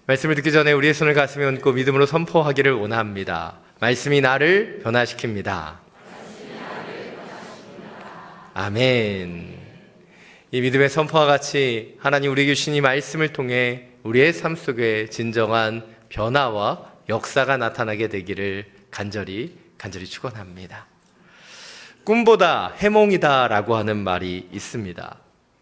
말씀을 듣기 전에 우리의 손을 가슴에 얹고 믿음으로 선포하기를 원합니다. 말씀이 나를 변화시킵니다. 아멘. 이 믿음의 선포와 같이 하나님 우리에게 주신 이 말씀을 통해 우리의 삶 속에 진정한 변화와 역사가 나타나게 되기를 간절히 축원합니다. 꿈보다 해몽이다라고 하는 말이 있습니다.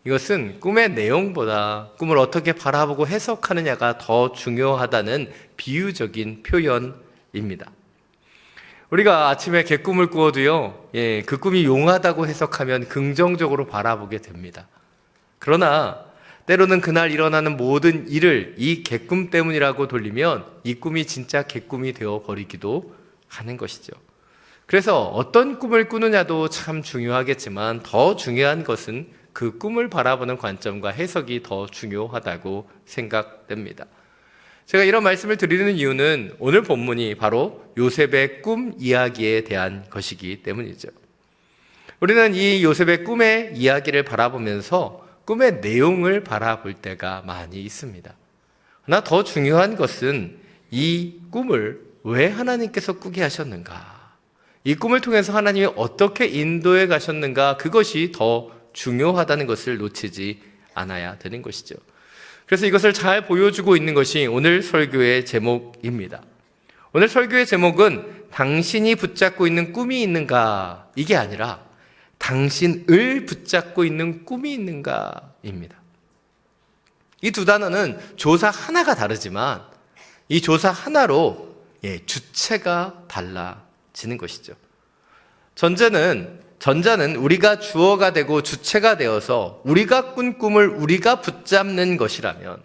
이것은 꿈의 내용보다 꿈을 어떻게 바라보고 해석하느냐가 더 중요하다는 비유적인 표현입니다. 우리가 아침에 개꿈을 꾸어도요, 그 꿈이 용하다고 해석하면 긍정적으로 바라보게 됩니다. 그러나 때로는 그날 일어나는 모든 일을 이 개꿈 때문이라고 돌리면 이 꿈이 진짜 개꿈이 되어 버리기도 하는 것이죠. 그래서 어떤 꿈을 꾸느냐도 참 중요하겠지만 더 중요한 것은 그 꿈을 바라보는 관점과 해석이 더 중요하다고 생각됩니다. 제가 이런 말씀을 드리는 이유는 오늘 본문이 바로 요셉의 꿈 이야기에 대한 것이기 때문이죠. 우리는 이 요셉의 꿈의 이야기를 바라보면서 꿈의 내용을 바라볼 때가 많이 있습니다. 그러나 더 중요한 것은 이 꿈을 왜 하나님께서 꾸게 하셨는가? 이 꿈을 통해서 하나님이 어떻게 인도해 가셨는가? 그것이 더 중요하다는 것을 놓치지 않아야 되는 것이죠. 그래서 이것을 잘 보여주고 있는 것이 오늘 설교의 제목입니다. 오늘 설교의 제목은 당신이 붙잡고 있는 꿈이 있는가? 이게 아니라 당신을 붙잡고 있는 꿈이 있는가입니다. 이 두 단어는 조사 하나가 다르지만 이 조사 하나로 주체가 달라지는 것이죠. 전자는 우리가 주어가 되고 주체가 되어서 우리가 꾼 꿈을 우리가 붙잡는 것이라면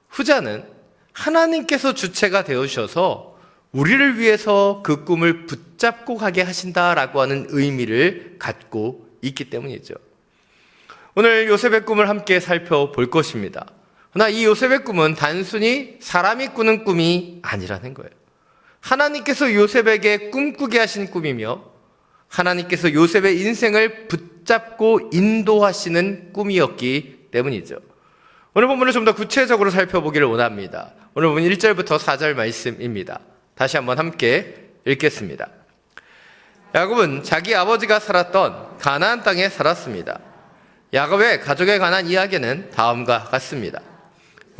후자는 하나님께서 주체가 되어주셔서 우리를 위해서 그 꿈을 붙잡고 가게 하신다라고 하는 의미를 갖고 있기 때문이죠. 오늘 요셉의 꿈을 함께 살펴볼 것입니다. 그러나 이 요셉의 꿈은 단순히 사람이 꾸는 꿈이 아니라는 거예요. 하나님께서 요셉에게 꿈꾸게 하신 꿈이며 하나님께서 요셉의 인생을 붙잡고 인도하시는 꿈이었기 때문이죠. 오늘 본문을 좀 더 구체적으로 살펴보기를 원합니다. 오늘 본문 1절부터 4절 말씀입니다. 다시 한번 함께 읽겠습니다. 야곱은 자기 아버지가 살았던 가나안 땅에 살았습니다. 야곱의 가족에 관한 이야기는 다음과 같습니다.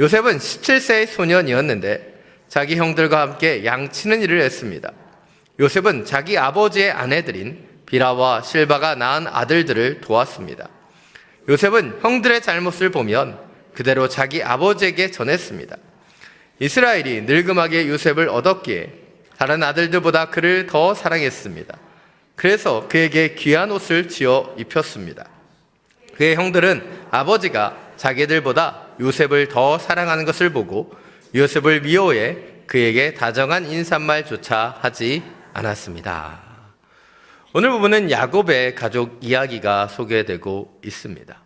요셉은 17세의 소년이었는데 자기 형들과 함께 양치는 일을 했습니다. 요셉은 자기 아버지의 아내들인 비라와 실바가 낳은 아들들을 도왔습니다. 요셉은 형들의 잘못을 보면 그대로 자기 아버지에게 전했습니다. 이스라엘이 늙음하게 요셉을 얻었기에 다른 아들들보다 그를 더 사랑했습니다. 그래서 그에게 귀한 옷을 지어 입혔습니다. 그의 형들은 아버지가 자기들보다 요셉을 더 사랑하는 것을 보고 요셉을 미워해 그에게 다정한 인사말조차 하지 않았습니다. 오늘 부분은 야곱의 가족 이야기가 소개되고 있습니다.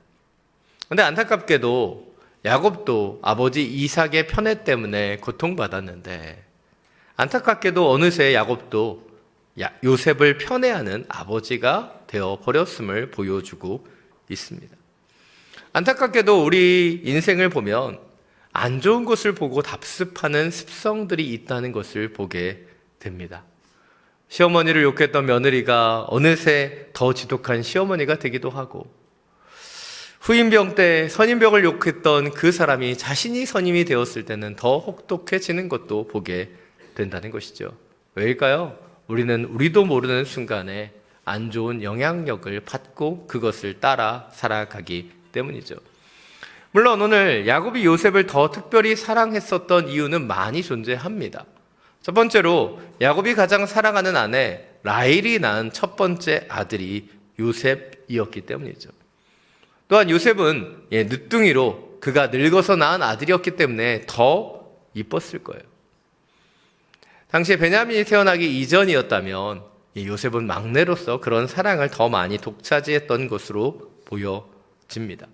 그런데 안타깝게도 야곱도 아버지 이삭의 편애 때문에 고통받았는데 안타깝게도 어느새 야곱도 요셉을 편애하는 아버지가 되어버렸음을 보여주고 있습니다. 안타깝게도 우리 인생을 보면 안 좋은 것을 보고 답습하는 습성들이 있다는 것을 보게 됩니다. 시어머니를 욕했던 며느리가 어느새 더 지독한 시어머니가 되기도 하고 후임병 때 선임병을 욕했던 그 사람이 자신이 선임이 되었을 때는 더 혹독해지는 것도 보게 된다는 것이죠. 왜일까요? 우리도 모르는 순간에 안 좋은 영향력을 받고 그것을 따라 살아가기 때문이죠. 물론 오늘 야곱이 요셉을 더 특별히 사랑했었던 이유는 많이 존재합니다. 첫 번째로 야곱이 가장 사랑하는 아내 라헬이 낳은 첫 번째 아들이 요셉이었기 때문이죠. 또한 요셉은 늦둥이로 그가 늙어서 낳은 아들이었기 때문에 더 이뻤을 거예요. 당시에 베냐민이 태어나기 이전이었다면 요셉은 막내로서 그런 사랑을 더 많이 독차지했던 것으로 보여집니다.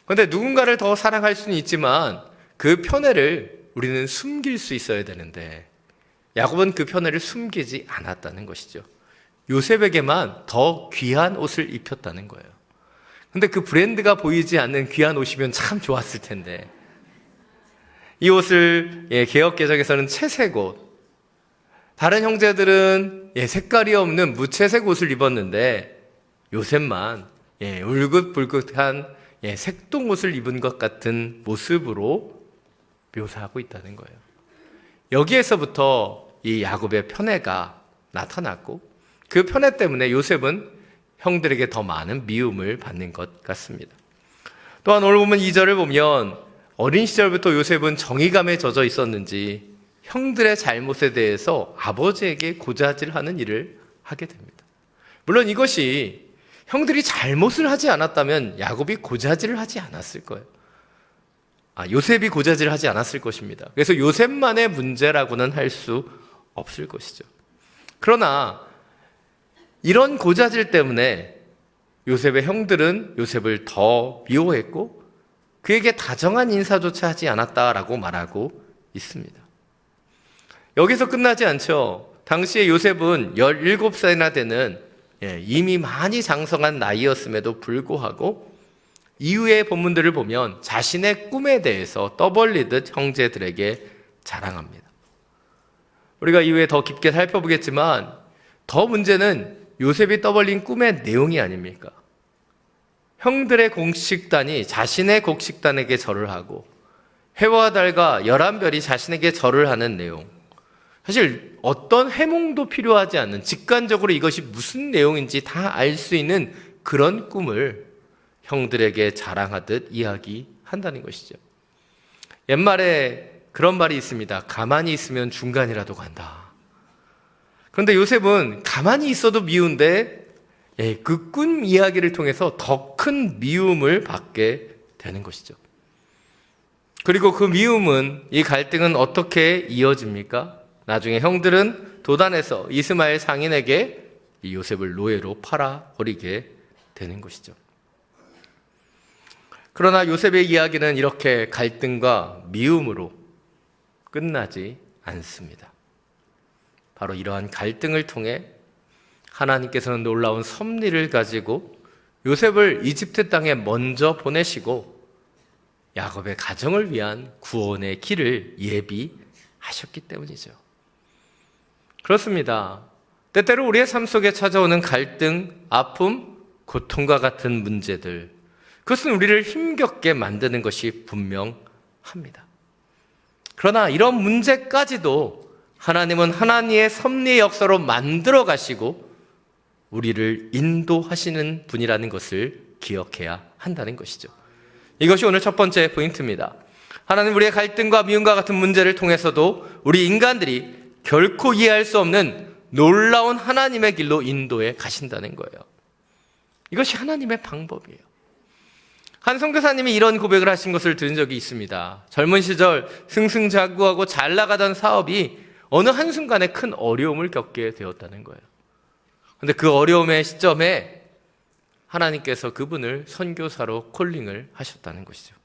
그런데 누군가를 더 사랑할 수는 있지만 그 편애를 우리는 숨길 수 있어야 되는데 야곱은 그 편애를 숨기지 않았다는 것이죠. 요셉에게만 더 귀한 옷을 입혔다는 거예요. 근데 그 브랜드가 보이지 않는 귀한 옷이면 참 좋았을 텐데 이 옷을 개역개정에서는 채색 옷, 다른 형제들은 색깔이 없는 무채색 옷을 입었는데 요셉만 울긋불긋한 색동 옷을 입은 것 같은 모습으로 묘사하고 있다는 거예요. 여기에서부터 이 야곱의 편애가 나타났고 그 편애 때문에 요셉은 형들에게 더 많은 미움을 받는 것 같습니다. 또한 오늘 보면 2절을 보면 어린 시절부터 요셉은 정의감에 젖어 있었는지 형들의 잘못에 대해서 아버지에게 고자질하는 일을 하게 됩니다. 물론 이것이 형들이 잘못을 하지 않았다면 야곱이 고자질을 하지 않았을 거예요. 요셉이 고자질을 하지 않았을 것입니다. 그래서 요셉만의 문제라고는 할 수 없을 것이죠. 그러나 이런 고자질 때문에 요셉의 형들은 요셉을 더 미워했고 그에게 다정한 인사조차 하지 않았다라고 말하고 있습니다. 여기서 끝나지 않죠. 당시에 요셉은 17살이나 되는 이미 많이 장성한 나이였음에도 불구하고 이후의 본문들을 보면 자신의 꿈에 대해서 떠벌리듯 형제들에게 자랑합니다. 우리가 이후에 더 깊게 살펴보겠지만 더 문제는 요셉이 떠벌린 꿈의 내용이 아닙니까? 형들의 곡식단이 자신의 곡식단에게 절을 하고 해와 달과 11별이 자신에게 절을 하는 내용. 사실 어떤 해몽도 필요하지 않는 직관적으로 이것이 무슨 내용인지 다 알 수 있는 그런 꿈을 형들에게 자랑하듯 이야기한다는 것이죠. 옛말에 그런 말이 있습니다. 가만히 있으면 중간이라도 간다. 그런데 요셉은 가만히 있어도 미운데 그 꿈 이야기를 통해서 더 큰 미움을 받게 되는 것이죠. 그리고 그 미움은, 이 갈등은 어떻게 이어집니까? 나중에 형들은 도단에서 이스마엘 상인에게 이 요셉을 노예로 팔아버리게 되는 것이죠. 그러나 요셉의 이야기는 이렇게 갈등과 미움으로 끝나지 않습니다. 바로 이러한 갈등을 통해 하나님께서는 놀라운 섭리를 가지고 요셉을 이집트 땅에 먼저 보내시고 야곱의 가정을 위한 구원의 길을 예비하셨기 때문이죠. 그렇습니다. 때때로 우리의 삶 속에 찾아오는 갈등, 아픔, 고통과 같은 문제들, 그것은 우리를 힘겹게 만드는 것이 분명합니다. 그러나 이런 문제까지도 하나님은 하나님의 섭리의 역사로 만들어 가시고 우리를 인도하시는 분이라는 것을 기억해야 한다는 것이죠. 이것이 오늘 첫 번째 포인트입니다. 하나님 우리의 갈등과 미움과 같은 문제를 통해서도 우리 인간들이 결코 이해할 수 없는 놀라운 하나님의 길로 인도해 가신다는 거예요. 이것이 하나님의 방법이에요. 한 선교사님이 이런 고백을 하신 것을 들은 적이 있습니다. 젊은 시절 승승장구하고 잘 나가던 사업이 어느 한순간에 큰 어려움을 겪게 되었다는 거예요. 그런데 그 어려움의 시점에 하나님께서 그분을 선교사로 콜링을 하셨다는 것이죠.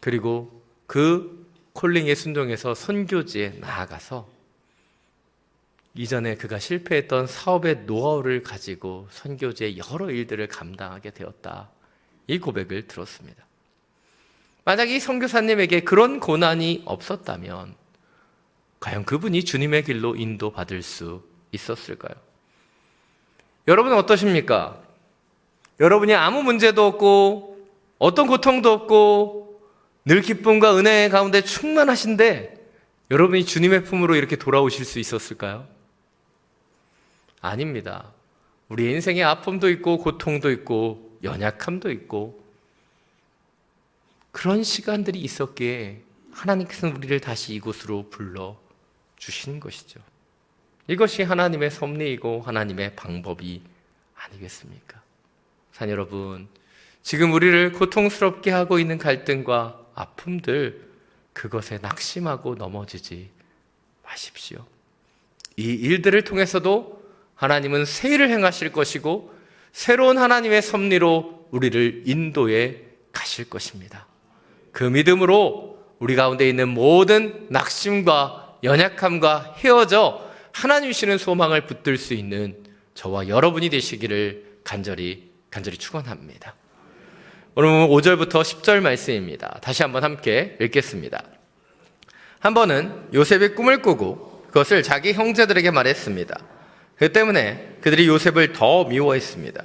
그리고 그 콜링에 순종해서 선교지에 나아가서 이전에 그가 실패했던 사업의 노하우를 가지고 선교지의 여러 일들을 감당하게 되었다. 이 고백을 들었습니다. 만약 이 선교사님에게 그런 고난이 없었다면 과연 그분이 주님의 길로 인도받을 수 있었을까요? 여러분은 어떠십니까? 여러분이 아무 문제도 없고 어떤 고통도 없고 늘 기쁨과 은혜 가운데 충만하신데 여러분이 주님의 품으로 이렇게 돌아오실 수 있었을까요? 아닙니다. 우리 인생에 아픔도 있고 고통도 있고 연약함도 있고 그런 시간들이 있었기에 하나님께서는 우리를 다시 이곳으로 불러주신 것이죠. 이것이 하나님의 섭리이고 하나님의 방법이 아니겠습니까? 산 여러분, 지금 우리를 고통스럽게 하고 있는 갈등과 아픔들, 그것에 낙심하고 넘어지지 마십시오. 이 일들을 통해서도 하나님은 새 일을 행하실 것이고 새로운 하나님의 섭리로 우리를 인도해 가실 것입니다. 그 믿음으로 우리 가운데 있는 모든 낙심과 연약함과 헤어져 하나님 주시는 소망을 붙들 수 있는 저와 여러분이 되시기를 간절히 축원합니다. 오늘 5절부터 10절 말씀입니다. 다시 한번 함께 읽겠습니다. 한 번은 요셉이 꿈을 꾸고 그것을 자기 형제들에게 말했습니다. 그 때문에 그들이 요셉을 더 미워했습니다.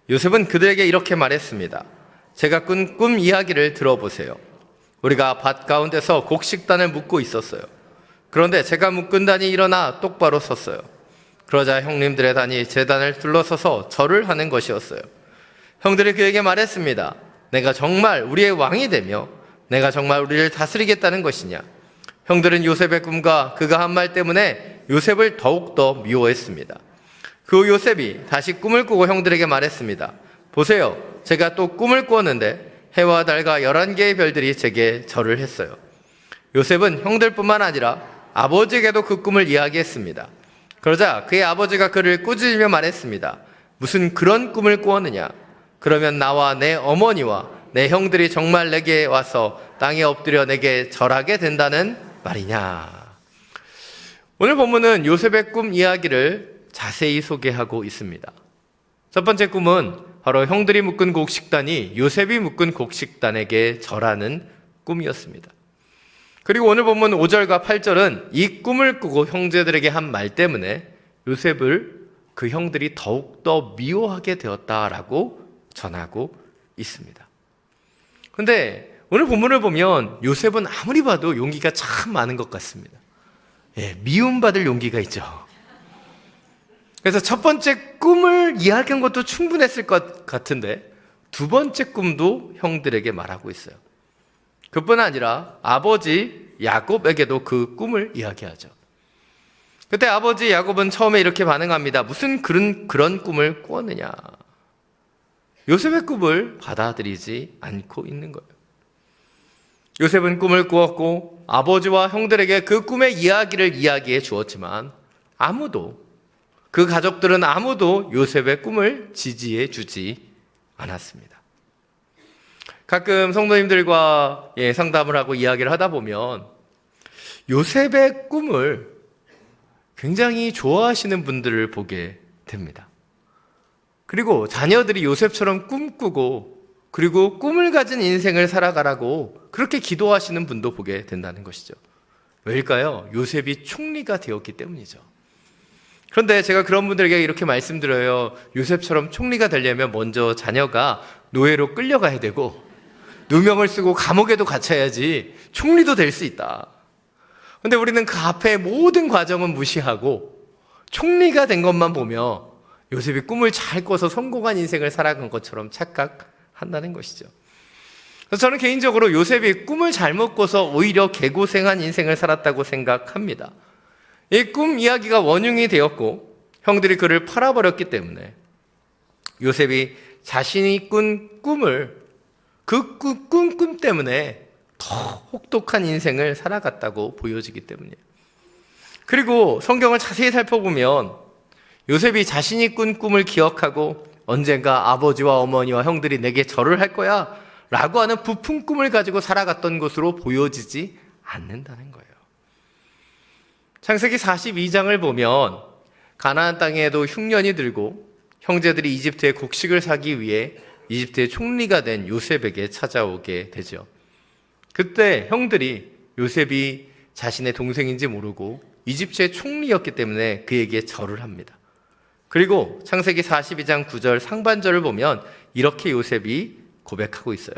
요셉은 그들에게 이렇게 말했습니다. 제가 꾼 꿈 이야기를 들어보세요. 우리가 밭 가운데서 곡식단을 묶고 있었어요. 그런데 제가 묶은 단이 일어나 똑바로 섰어요. 그러자 형님들의 단이 제 단을 둘러서서 절을 하는 것이었어요. 형들이 그에게 말했습니다. 내가 정말 우리의 왕이 되며 내가 정말 우리를 다스리겠다는 것이냐. 형들은 요셉의 꿈과 그가 한 말 때문에 요셉을 더욱더 미워했습니다. 그 후 요셉이 다시 꿈을 꾸고 형들에게 말했습니다. 보세요, 제가 또 꿈을 꾸었는데 해와 달과 11개의 별들이 제게 절을 했어요. 요셉은 형들뿐만 아니라 아버지에게도 그 꿈을 이야기했습니다. 그러자 그의 아버지가 그를 꾸짖으며 말했습니다. 무슨 그런 꿈을 꾸었느냐? 그러면 나와 내 어머니와 내 형들이 정말 내게 와서 땅에 엎드려 내게 절하게 된다는 말이냐? 오늘 본문은 요셉의 꿈 이야기를 자세히 소개하고 있습니다. 첫 번째 꿈은 바로 형들이 묶은 곡식단이 요셉이 묶은 곡식단에게 절하는 꿈이었습니다. 그리고 오늘 본문 5절과 8절은 이 꿈을 꾸고 형제들에게 한 말 때문에 요셉을 그 형들이 더욱더 미워하게 되었다라고 전하고 있습니다. 그런데 오늘 본문을 보면 요셉은 아무리 봐도 용기가 참 많은 것 같습니다. 미움받을 용기가 있죠. 그래서 첫 번째 꿈을 이야기한 것도 충분했을 것 같은데 두 번째 꿈도 형들에게 말하고 있어요. 그뿐 아니라 아버지 야곱에게도 그 꿈을 이야기하죠. 그때 아버지 야곱은 처음에 이렇게 반응합니다. 무슨 그런 꿈을 꾸었느냐. 요셉의 꿈을 받아들이지 않고 있는 거예요. 요셉은 꿈을 꾸었고 아버지와 형들에게 그 꿈의 이야기를 이야기해 주었지만 그 가족들은 아무도 요셉의 꿈을 지지해 주지 않았습니다. 가끔 성도님들과 상담을 하고 이야기를 하다 보면 요셉의 꿈을 굉장히 좋아하시는 분들을 보게 됩니다. 그리고 자녀들이 요셉처럼 꿈꾸고 그리고 꿈을 가진 인생을 살아가라고 그렇게 기도하시는 분도 보게 된다는 것이죠. 왜일까요? 요셉이 총리가 되었기 때문이죠. 그런데 제가 그런 분들에게 이렇게 말씀드려요. 요셉처럼 총리가 되려면 먼저 자녀가 노예로 끌려가야 되고 누명을 쓰고 감옥에도 갇혀야지 총리도 될 수 있다. 그런데 우리는 그 앞에 모든 과정은 무시하고 총리가 된 것만 보며 요셉이 꿈을 잘 꿔서 성공한 인생을 살아간 것처럼 착각한다는 것이죠. 그래서 저는 개인적으로 요셉이 꿈을 잘못 꿔서 오히려 개고생한 인생을 살았다고 생각합니다. 이 꿈 이야기가 원흉이 되었고 형들이 그를 팔아버렸기 때문에 요셉이 자신이 꾼 꿈을 그 꿈 때문에 더 혹독한 인생을 살아갔다고 보여지기 때문이에요. 그리고 성경을 자세히 살펴보면 요셉이 자신이 꾼 꿈을 기억하고 언젠가 아버지와 어머니와 형들이 내게 절을 할 거야 라고 하는 부푼 꿈을 가지고 살아갔던 것으로 보여지지 않는다는 거예요. 창세기 42장을 보면 가나안 땅에도 흉년이 들고 형제들이 이집트에 곡식을 사기 위해 이집트의 총리가 된 요셉에게 찾아오게 되죠. 그때 형들이 요셉이 자신의 동생인지 모르고 이집트의 총리였기 때문에 그에게 절을 합니다. 그리고 창세기 42장 9절 상반절을 보면 이렇게 요셉이 고백하고 있어요.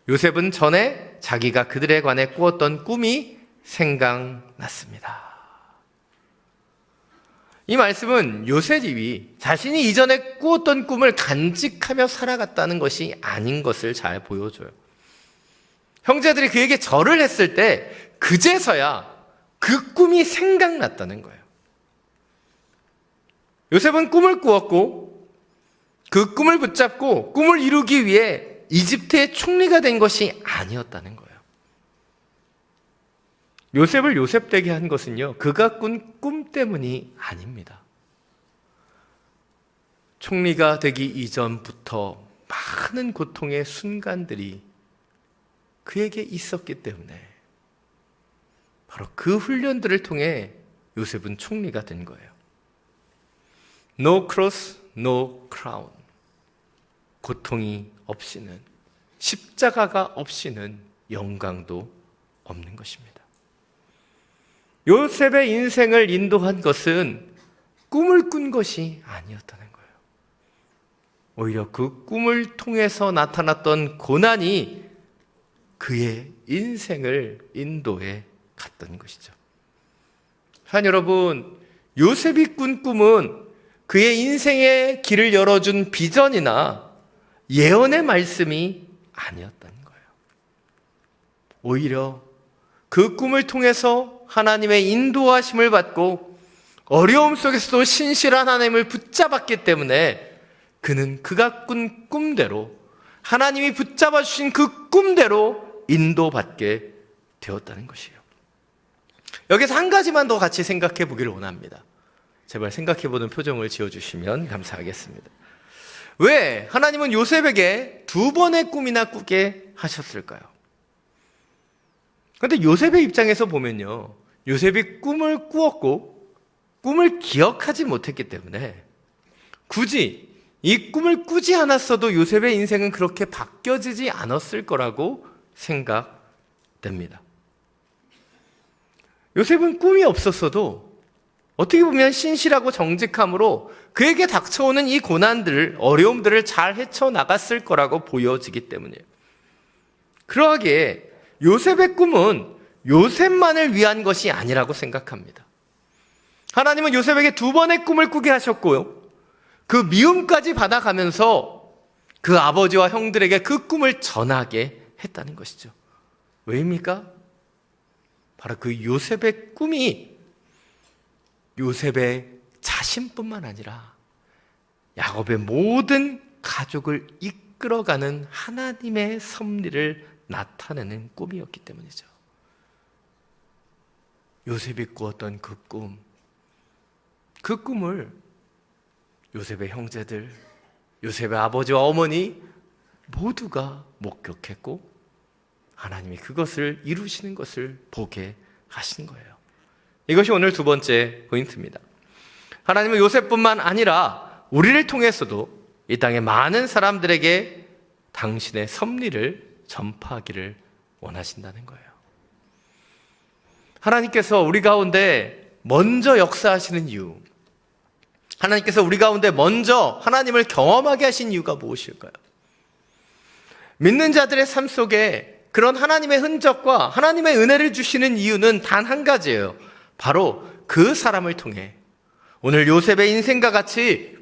요셉은 전에 자기가 그들에 관해 꾸었던 꿈이 생각났습니다. 이 말씀은 요셉이 자신이 이전에 꾸었던 꿈을 간직하며 살아갔다는 것이 아닌 것을 잘 보여줘요. 형제들이 그에게 절을 했을 때 그제서야 그 꿈이 생각났다는 거예요. 요셉은 꿈을 꾸었고 그 꿈을 붙잡고 꿈을 이루기 위해 이집트의 총리가 된 것이 아니었다는 거예요. 요셉을 요셉되게 한 것은요, 그가 꾼 꿈 때문이 아닙니다. 총리가 되기 이전부터 많은 고통의 순간들이 그에게 있었기 때문에 바로 그 훈련들을 통해 요셉은 총리가 된 거예요. No cross, no crown. 고통이 없이는 십자가가 없이는 영광도 없는 것입니다. 요셉의 인생을 인도한 것은 꿈을 꾼 것이 아니었다는 거예요. 오히려 그 꿈을 통해서 나타났던 고난이 그의 인생을 인도해 갔던 것이죠. 한 여러분, 요셉이 꾼 꿈은 그의 인생의 길을 열어준 비전이나 예언의 말씀이 아니었다는 거예요. 오히려 그 꿈을 통해서 하나님의 인도하심을 받고 어려움 속에서도 신실한 하나님을 붙잡았기 때문에 그는 그가 꾼 꿈대로, 하나님이 붙잡아 주신 그 꿈대로 인도받게 되었다는 것이에요. 여기서 한 가지만 더 같이 생각해 보기를 원합니다. 제발 생각해 보는 표정을 지어주시면 감사하겠습니다. 왜 하나님은 요셉에게 2번의 꿈이나 꾸게 하셨을까요? 그런데 요셉의 입장에서 보면요, 요셉이 꿈을 꾸었고 꿈을 기억하지 못했기 때문에 굳이 이 꿈을 꾸지 않았어도 요셉의 인생은 그렇게 바뀌어지지 않았을 거라고 생각됩니다. 요셉은 꿈이 없었어도 어떻게 보면 신실하고 정직함으로 그에게 닥쳐오는 이 고난들을, 어려움들을 잘 헤쳐나갔을 거라고 보여지기 때문이에요. 그러하기에 요셉의 꿈은 요셉만을 위한 것이 아니라고 생각합니다. 하나님은 요셉에게 2번의 꿈을 꾸게 하셨고요, 그 미움까지 받아가면서 그 아버지와 형들에게 그 꿈을 전하게 했다는 것이죠. 왜입니까? 바로 그 요셉의 꿈이 요셉의 자신뿐만 아니라 야곱의 모든 가족을 이끌어가는 하나님의 섭리를 나타내는 꿈이었기 때문이죠. 요셉이 꾸었던 그 꿈을 요셉의 형제들, 요셉의 아버지와 어머니 모두가 목격했고 하나님이 그것을 이루시는 것을 보게 하신 거예요. 이것이 오늘 2번째 포인트입니다. 하나님은 요셉뿐만 아니라 우리를 통해서도 이 땅의 많은 사람들에게 당신의 섭리를 전파하기를 원하신다는 거예요. 하나님께서 우리 가운데 먼저 역사하시는 이유, 하나님께서 우리 가운데 먼저 하나님을 경험하게 하신 이유가 무엇일까요? 믿는 자들의 삶 속에 그런 하나님의 흔적과 하나님의 은혜를 주시는 이유는 단 한 가지예요. 바로 그 사람을 통해 오늘 요셉의 인생과 같이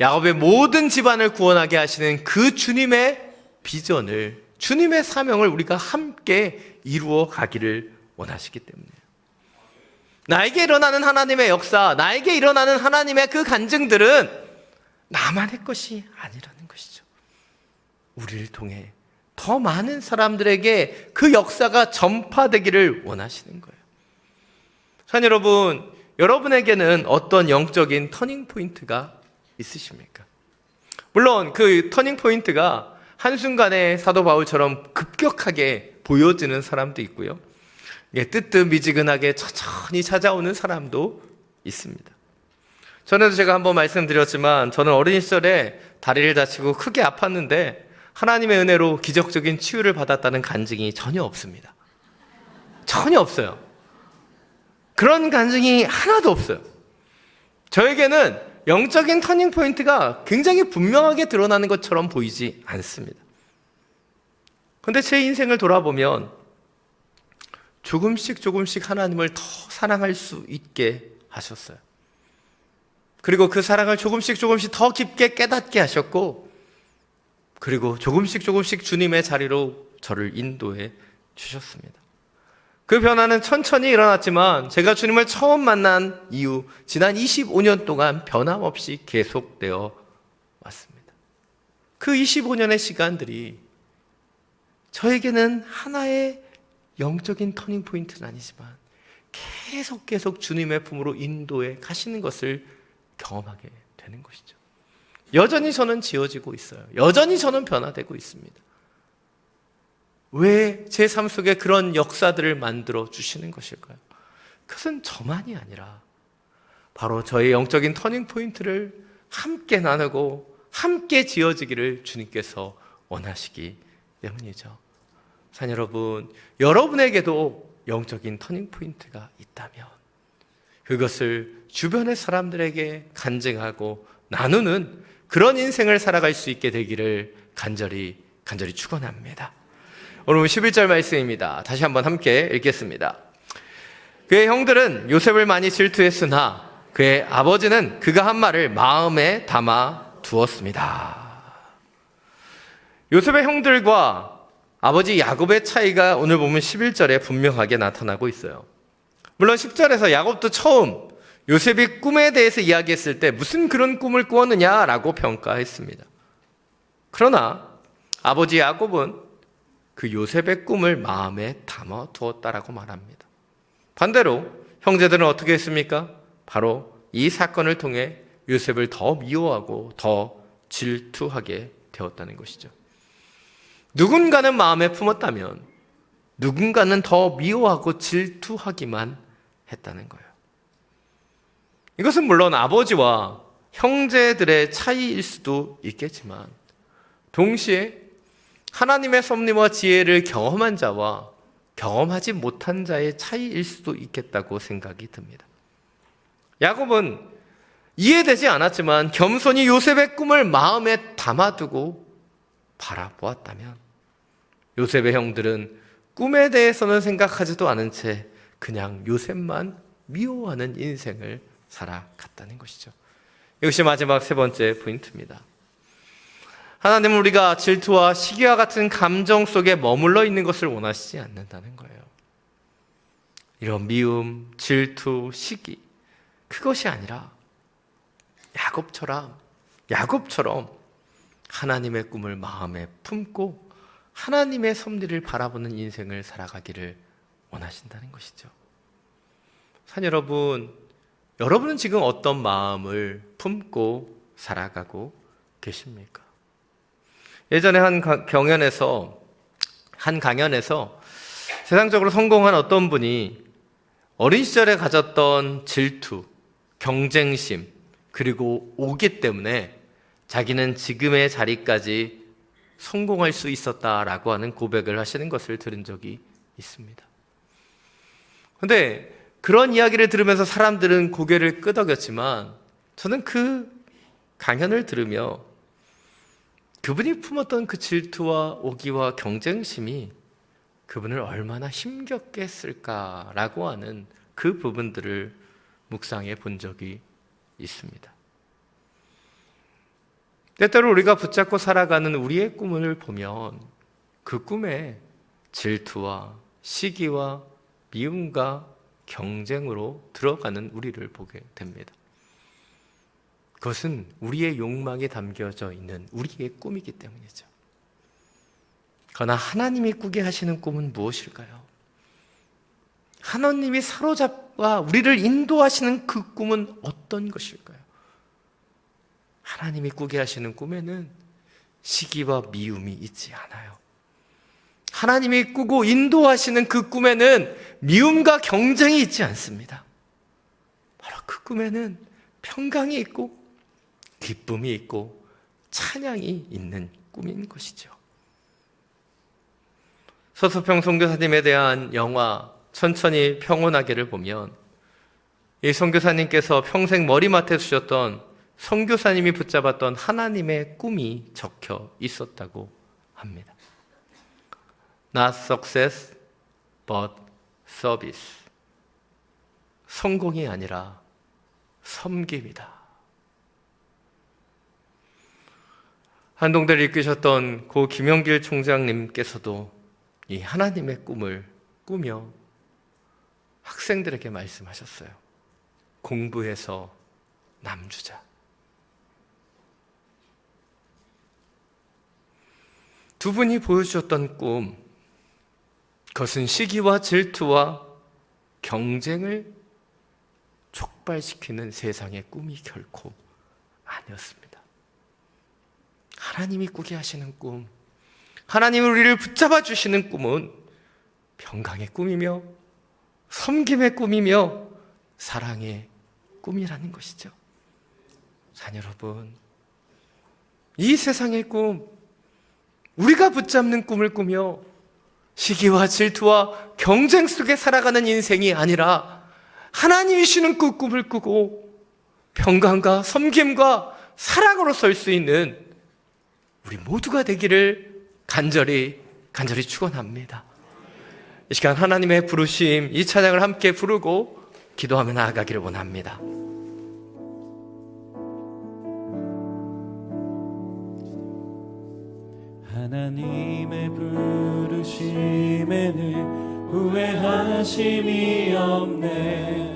야곱의 모든 집안을 구원하게 하시는 그 주님의 비전을, 주님의 사명을 우리가 함께 이루어 가기를 원하시기 때문이에요. 나에게 일어나는 하나님의 역사, 나에게 일어나는 하나님의 그 간증들은 나만의 것이 아니라는 것이죠. 우리를 통해 더 많은 사람들에게 그 역사가 전파되기를 원하시는 거예요. 자, 여러분, 여러분에게는 어떤 영적인 터닝 포인트가 있으십니까? 물론 그 터닝 포인트가 한순간에 사도 바울처럼 급격하게 보여지는 사람도 있고요, 뜨뜻미지근하게 천천히 찾아오는 사람도 있습니다. 전에도 제가 한번 말씀드렸지만 저는 어린 시절에 다리를 다치고 크게 아팠는데 하나님의 은혜로 기적적인 치유를 받았다는 간증이 전혀 없습니다. 전혀 없어요. 그런 간증이 하나도 없어요. 저에게는 영적인 터닝 포인트가 굉장히 분명하게 드러나는 것처럼 보이지 않습니다. 그런데 제 인생을 돌아보면 조금씩 하나님을 더 사랑할 수 있게 하셨어요. 그리고 그 사랑을 조금씩 더 깊게 깨닫게 하셨고, 그리고 조금씩 주님의 자리로 저를 인도해 주셨습니다. 그 변화는 천천히 일어났지만 제가 주님을 처음 만난 이후 지난 25년 동안 변함없이 계속되어 왔습니다. 그 25년의 시간들이 저에게는 하나의 영적인 터닝 포인트는 아니지만 계속 주님의 품으로 인도해 가시는 것을 경험하게 되는 것이죠. 여전히 저는 지어지고 있어요. 여전히 저는 변화되고 있습니다. 왜 제 삶 속에 그런 역사들을 만들어 주시는 것일까요? 그것은 저만이 아니라 바로 저의 영적인 터닝 포인트를 함께 나누고 함께 지어지기를 주님께서 원하시기 때문이죠. 자녀 여러분, 여러분에게도 영적인 터닝포인트가 있다면 그것을 주변의 사람들에게 간증하고 나누는 그런 인생을 살아갈 수 있게 되기를 간절히 축원합니다. 오늘 11절 말씀입니다. 다시 한번 함께 읽겠습니다. 그의 형들은 요셉을 많이 질투했으나 그의 아버지는 그가 한 말을 마음에 담아 두었습니다. 요셉의 형들과 아버지 야곱의 차이가 오늘 보면 11절에 분명하게 나타나고 있어요. 물론 10절에서 야곱도 처음 요셉이 꿈에 대해서 이야기했을 때 무슨 그런 꿈을 꾸었느냐라고 평가했습니다. 그러나 아버지 야곱은 그 요셉의 꿈을 마음에 담아 두었다라고 말합니다. 반대로 형제들은 어떻게 했습니까? 바로 이 사건을 통해 요셉을 더 미워하고 더 질투하게 되었다는 것이죠. 누군가는 마음에 품었다면 누군가는 더 미워하고 질투하기만 했다는 거예요. 이것은 물론 아버지와 형제들의 차이일 수도 있겠지만 동시에 하나님의 섭리와 지혜를 경험한 자와 경험하지 못한 자의 차이일 수도 있겠다고 생각이 듭니다. 야곱은 이해되지 않았지만 겸손히 요셉의 꿈을 마음에 담아두고 바라보았다면 요셉의 형들은 꿈에 대해서는 생각하지도 않은 채 그냥 요셉만 미워하는 인생을 살아갔다는 것이죠. 이것이 마지막 세 번째 포인트입니다. 하나님은 우리가 질투와 시기와 같은 감정 속에 머물러 있는 것을 원하시지 않는다는 거예요. 이런 미움, 질투, 시기, 그것이 아니라 야곱처럼 하나님의 꿈을 마음에 품고 하나님의 섭리를 바라보는 인생을 살아가기를 원하신다는 것이죠. 자녀 여러분, 여러분은 지금 어떤 마음을 품고 살아가고 계십니까? 예전에 한 강연에서 세상적으로 성공한 어떤 분이 어린 시절에 가졌던 질투, 경쟁심, 그리고 오기 때문에 자기는 지금의 자리까지 성공할 수 있었다라고 하는 고백을 하시는 것을 들은 적이 있습니다. 그런데 그런 이야기를 들으면서 사람들은 고개를 끄덕였지만 저는 그 강연을 들으며 그분이 품었던 그 질투와 오기와 경쟁심이 그분을 얼마나 힘겹게 했을까라고 하는 그 부분들을 묵상해 본 적이 있습니다. 때때로 우리가 붙잡고 살아가는 우리의 꿈을 보면 그 꿈에 질투와 시기와 미움과 경쟁으로 들어가는 우리를 보게 됩니다. 그것은 우리의 욕망이 담겨져 있는 우리의 꿈이기 때문이죠. 그러나 하나님이 꾸게 하시는 꿈은 무엇일까요? 하나님이 사로잡아 우리를 인도하시는 그 꿈은 어떤 것일까요? 하나님이 꾸게 하시는 꿈에는 시기와 미움이 있지 않아요. 하나님이 꾸고 인도하시는 그 꿈에는 미움과 경쟁이 있지 않습니다. 바로 그 꿈에는 평강이 있고 기쁨이 있고 찬양이 있는 꿈인 것이죠. 서수평 선교사님에 대한 영화 천천히 평온하게를 보면 이 선교사님께서 평생 머리맡에 두셨던 선교사님이 붙잡았던 하나님의 꿈이 적혀 있었다고 합니다. Not success, but service. 성공이 아니라 섬김이다. 한동대를 이끄셨던 고 김영길 총장님께서도 이 하나님의 꿈을 꾸며 학생들에게 말씀하셨어요. 공부해서 남주자. 두 분이 보여주셨던 꿈, 그것은 시기와 질투와 경쟁을 촉발시키는 세상의 꿈이 결코 아니었습니다. 하나님이 꾸게 하시는 꿈, 하나님이 우리를 붙잡아 주시는 꿈은 평강의 꿈이며 섬김의 꿈이며 사랑의 꿈이라는 것이죠. 자녀 여러분, 이 세상의 꿈, 우리가 붙잡는 꿈을 꾸며 시기와 질투와 경쟁 속에 살아가는 인생이 아니라 하나님이 주시는 그 꿈을 꾸고 평강과 섬김과 사랑으로 설 수 있는 우리 모두가 되기를 간절히 축원합니다. 이 시간 하나님의 부르심, 이 찬양을 함께 부르고 기도하며 나아가기를 원합니다. 하나님의 부르심에는 후회하심이 없네.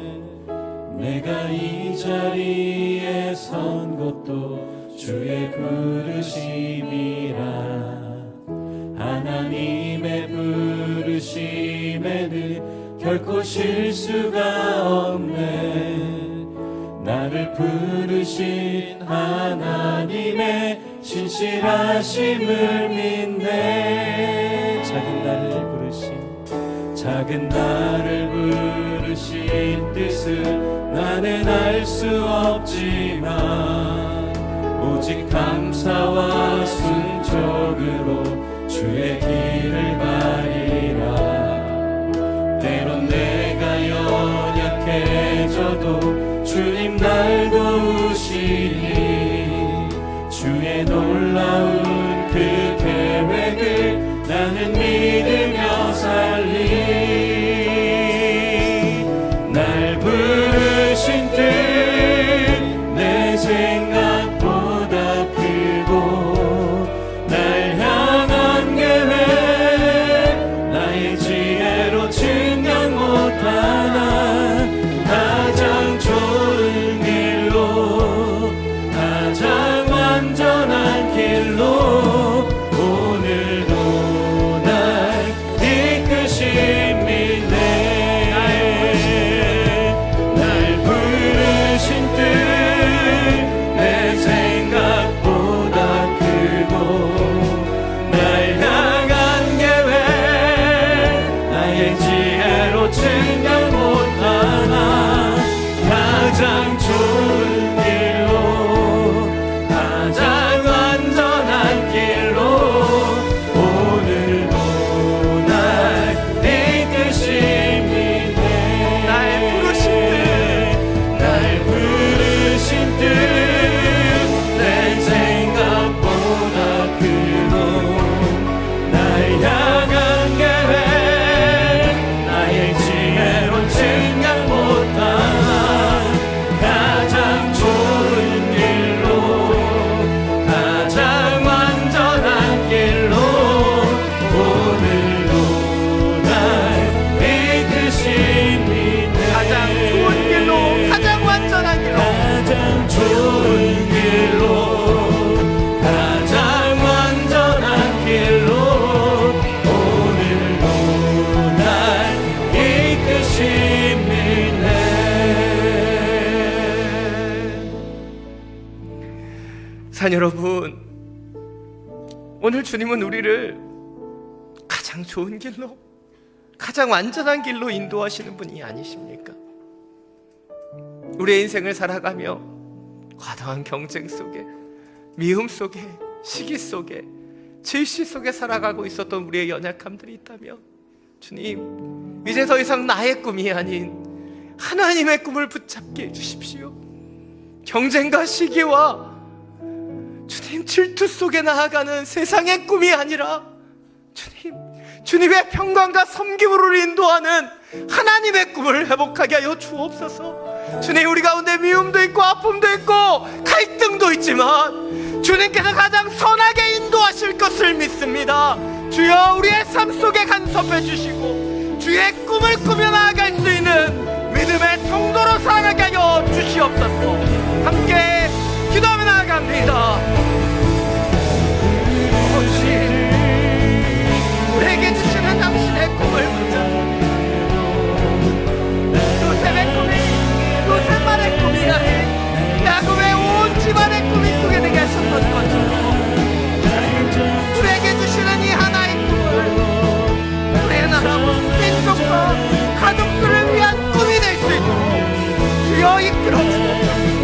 내가 이 자리에 선 것도 주의 부르심이라. 하나님의 부르심에는 결코 실수가 없네. 나를 부르신 하나님의 신실하심을 믿네. 작은 나를 부르신 뜻을 나는 알 수 없지만 오직 감사와 순종으로 주의 길을 가리라. 때론 내가 연약해져도 주님 날 도우시니 주의 놀라운 그 계획을 나는 믿으며 살리. 날 부르신 뜻 내 생각보다 크고 날 향한 계획 나의 지혜로 증명 못하나. 가장 좋은 길로 가장 완전한 길로 오늘도 날 이끄십니다. 날 부르신 뜻 내 생각보다 크고 날 향한 계획 나의 지혜로 증명 못하나. 가장 좋은 길로 가장 완전한 길로 오늘도 날 이끄십니다. 날 부르신 뜻 내 생각보다 크고 날 향한 계획 나의 지혜로 증명 못하나. 가장 좋은 길로 가장 완전한 길로 오늘도 날 이끄십니다. 가장 좋은 길로 가장 완전한 길로 가장 좋은 길로 가장 완전한 길로 오늘도 날 이끄십니다. 산 여러분, 오늘 주님은 우리를 가장 좋은 길로 가장 완전한 길로 인도하시는 분이 아니십니까? 우리의 인생을 살아가며 과도한 경쟁 속에, 미움 속에, 시기 속에, 질시 속에 살아가고 있었던 우리의 연약함들이 있다면 주님, 이제 더 이상 나의 꿈이 아닌 하나님의 꿈을 붙잡게 해주십시오. 경쟁과 시기와 주님 질투 속에 나아가는 세상의 꿈이 아니라 주님의 평강과 섬김으로 인도하는 하나님의 꿈을 회복하게 하여 주옵소서. 주님, 우리 가운데 미움도 있고 아픔도 있고 갈등도 있지만 주님께서 가장 선하게 인도하실 것을 믿습니다. 주여, 우리의 삶 속에 간섭해 주시고 주의 꿈을 꾸며 나아갈 수 있는 믿음의 성도로 살아가게 하여 주시옵소서. 함께 기도하며 나아갑니다. 우리에게 주시는 당신의 꿈을 붙잡고 요셉의 꿈이 요셉만의 꿈이 아닌 야곱의 온 집안의 꿈이 꾸게 되게 하셨던 것처럼 우리에게 주시는 이 하나의 꿈을 우리의 나라와 민족과 가족들을 위한 꿈이 될 수 있도록 주여 이끌어 주옵소서.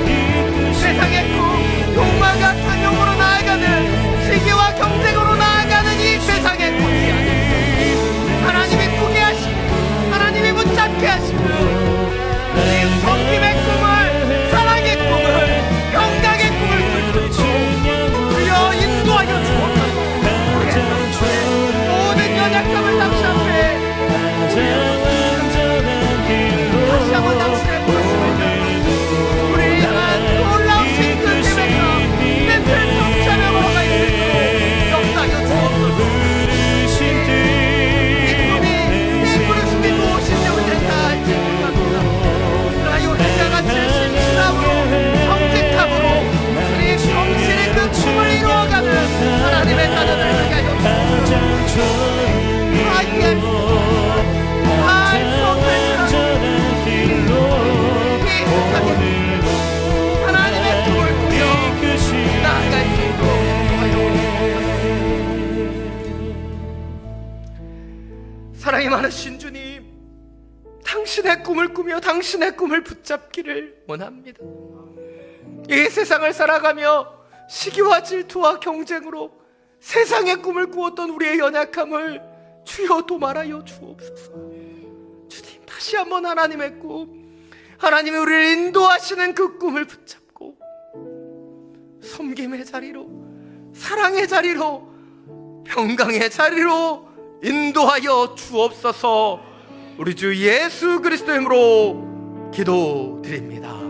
인도하신 주님, 당신의 꿈을 꾸며 당신의 꿈을 붙잡기를 원합니다. 이 세상을 살아가며 시기와 질투와 경쟁으로 세상의 꿈을 꾸었던 우리의 연약함을 주여 도말하여 주옵소서. 주님, 다시 한번 하나님의 꿈, 하나님이 우리를 인도하시는 그 꿈을 붙잡고 섬김의 자리로, 사랑의 자리로, 평강의 자리로 인도하여 주옵소서. 우리 주 예수 그리스도의 이름으로 기도드립니다.